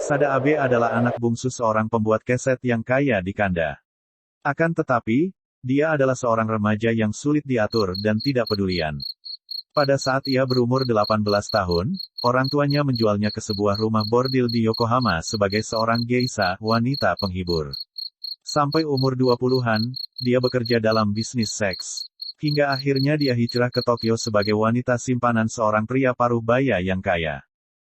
Sada Abe adalah anak bungsu seorang pembuat keset yang kaya di Kanda. Akan tetapi, dia adalah seorang remaja yang sulit diatur dan tidak pedulian. Pada saat ia berumur 18 tahun, orang tuanya menjualnya ke sebuah rumah bordil di Yokohama sebagai seorang geisha, wanita penghibur. Sampai umur 20-an, dia bekerja dalam bisnis seks. Hingga akhirnya dia hijrah ke Tokyo sebagai wanita simpanan seorang pria paruh baya yang kaya.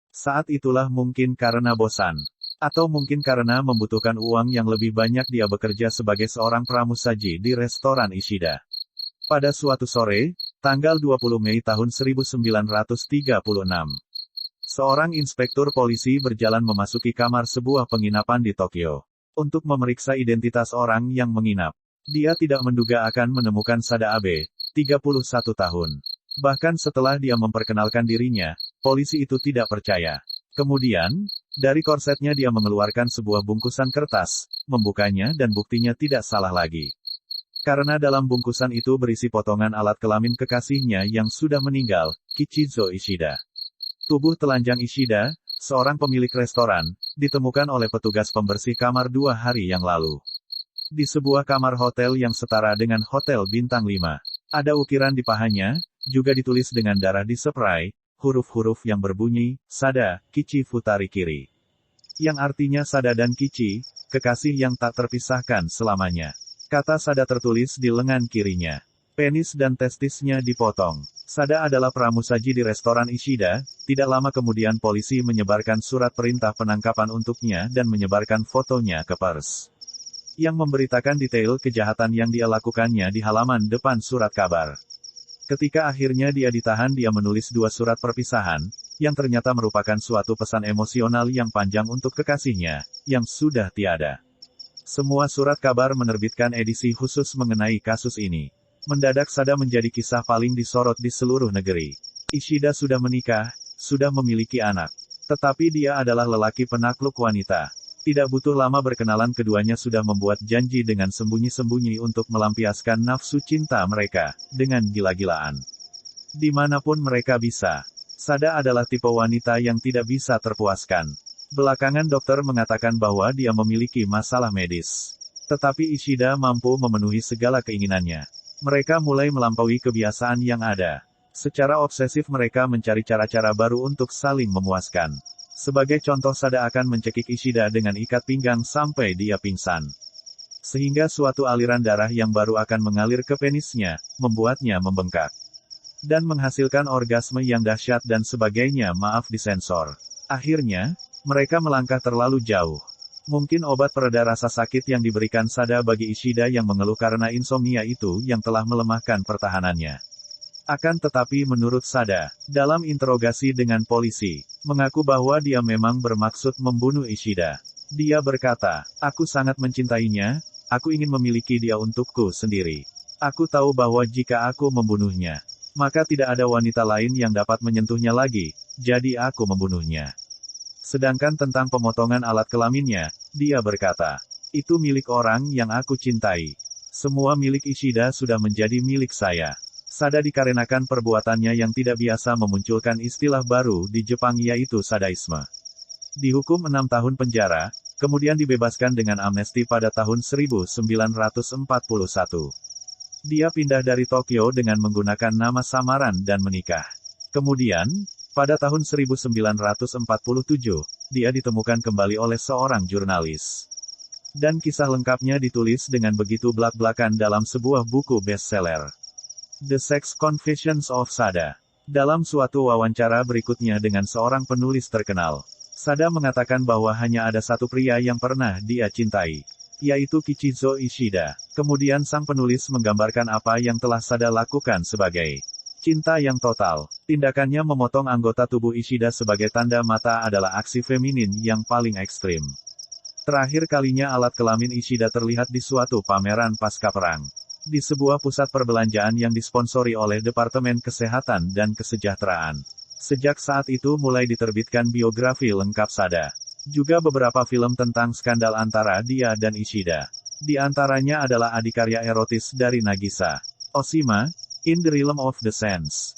Saat itulah mungkin karena bosan. Atau mungkin karena membutuhkan uang yang lebih banyak dia bekerja sebagai seorang pramusaji di restoran Ishida. Pada suatu sore, tanggal 20 Mei tahun 1936. Seorang inspektur polisi berjalan memasuki kamar sebuah penginapan di Tokyo. Untuk memeriksa identitas orang yang menginap. Dia tidak menduga akan menemukan Sada Abe, 31 tahun. Bahkan setelah dia memperkenalkan dirinya, polisi itu tidak percaya. Kemudian, dari korsetnya dia mengeluarkan sebuah bungkusan kertas, membukanya dan buktinya tidak salah lagi. Karena dalam bungkusan itu berisi potongan alat kelamin kekasihnya yang sudah meninggal, Kichizo Ishida. Tubuh telanjang Ishida, seorang pemilik restoran, ditemukan oleh petugas pembersih kamar 2 hari yang lalu. Di sebuah kamar hotel yang setara dengan hotel bintang 5. Ada ukiran di pahanya, juga ditulis dengan darah di spray, huruf-huruf yang berbunyi, Sada, Kichi Futari Kiri. Yang artinya Sada dan Kichi, kekasih yang tak terpisahkan selamanya. Kata Sada tertulis di lengan kirinya. Penis dan testisnya dipotong. Sada adalah pramusaji di restoran Ishida, tidak lama kemudian polisi menyebarkan surat perintah penangkapan untuknya dan menyebarkan fotonya ke pers. Yang memberitakan detail kejahatan yang dia lakukannya di halaman depan surat kabar. Ketika akhirnya dia ditahan, dia menulis 2 surat perpisahan, yang ternyata merupakan suatu pesan emosional yang panjang untuk kekasihnya, yang sudah tiada. Semua surat kabar menerbitkan edisi khusus mengenai kasus ini. Mendadak Sada menjadi kisah paling disorot di seluruh negeri. Ishida sudah menikah, sudah memiliki anak. Tetapi dia adalah lelaki penakluk wanita. Tidak butuh lama berkenalan keduanya sudah membuat janji dengan sembunyi-sembunyi untuk melampiaskan nafsu cinta mereka, dengan gila-gilaan. Dimanapun mereka bisa. Sada adalah tipe wanita yang tidak bisa terpuaskan. Belakangan dokter mengatakan bahwa dia memiliki masalah medis. Tetapi Ishida mampu memenuhi segala keinginannya. Mereka mulai melampaui kebiasaan yang ada. Secara obsesif mereka mencari cara-cara baru untuk saling memuaskan. Sebagai contoh, Sada akan mencekik Ishida dengan ikat pinggang sampai dia pingsan. Sehingga suatu aliran darah yang baru akan mengalir ke penisnya, membuatnya membengkak. Dan menghasilkan orgasme yang dahsyat dan sebagainya, maaf disensor. Akhirnya, mereka melangkah terlalu jauh. Mungkin obat pereda rasa sakit yang diberikan Sada bagi Ishida yang mengeluh karena insomnia itu yang telah melemahkan pertahanannya. Akan tetapi menurut Sada, dalam interogasi dengan polisi, mengaku bahwa dia memang bermaksud membunuh Ishida. Dia berkata, "Aku sangat mencintainya, aku ingin memiliki dia untukku sendiri. Aku tahu bahwa jika aku membunuhnya, maka tidak ada wanita lain yang dapat menyentuhnya lagi, jadi aku membunuhnya." Sedangkan tentang pemotongan alat kelaminnya, dia berkata, "Itu milik orang yang aku cintai. Semua milik Ishida sudah menjadi milik saya." Sada dikarenakan perbuatannya yang tidak biasa memunculkan istilah baru di Jepang yaitu sadaisme. Dihukum 6 tahun penjara, kemudian dibebaskan dengan amnesti pada tahun 1941. Dia pindah dari Tokyo dengan menggunakan nama samaran dan menikah. Kemudian, pada tahun 1947, dia ditemukan kembali oleh seorang jurnalis. Dan kisah lengkapnya ditulis dengan begitu belak-belakan dalam sebuah buku bestseller. The Sex Confessions of Sada. Dalam suatu wawancara berikutnya dengan seorang penulis terkenal, Sada mengatakan bahwa hanya ada satu pria yang pernah dia cintai, yaitu Kichizo Ishida. Kemudian sang penulis menggambarkan apa yang telah Sada lakukan sebagai cinta yang total. Tindakannya memotong anggota tubuh Ishida sebagai tanda mata adalah aksi feminin yang paling ekstrim. Terakhir kalinya alat kelamin Ishida terlihat di suatu pameran pasca perang. Di sebuah pusat perbelanjaan yang disponsori oleh Departemen Kesehatan dan Kesejahteraan. Sejak saat itu mulai diterbitkan biografi lengkap Sada. Juga beberapa film tentang skandal antara dia dan Ishida. Di antaranya adalah adikarya erotis dari Nagisa Oshima, In the Realm of the Sands.